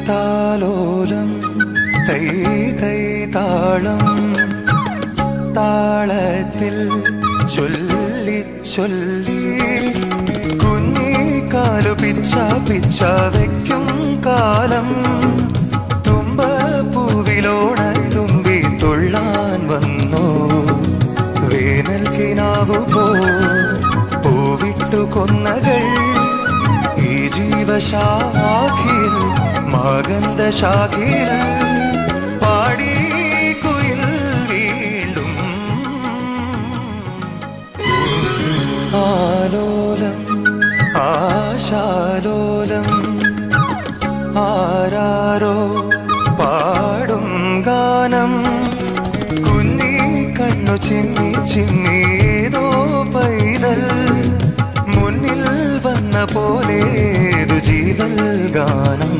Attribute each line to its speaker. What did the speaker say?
Speaker 1: താലോലം തൈ തൈ താളം താളത്തിൽ ചൊല്ലി ചൊല്ലി കുഞ്ഞിക്കാലു പിച്ച പിച്ച വയ്ക്കും കാലം തുമ്പപ്പൂവിലോണ തുമ്പി തുള്ളാൻ വന്നു വേനൽ കിനാവു പൂവിട്ടു കൊന്നകൾ ഈ ജീവശാഖിൽ മാഗന്ധ ശാഖിൽ പാടി കുയിൽ വീണ്ടും ആലോലം ആശാലോലം ആരാരോ പാടും ഗാനം കുഞ്ഞി കണ്ണു ചിമ്മി ചിമ്മിയേതോ പൈതൽ മുന്നിൽ വന്ന പോലെ ജീവൽ ഗാനം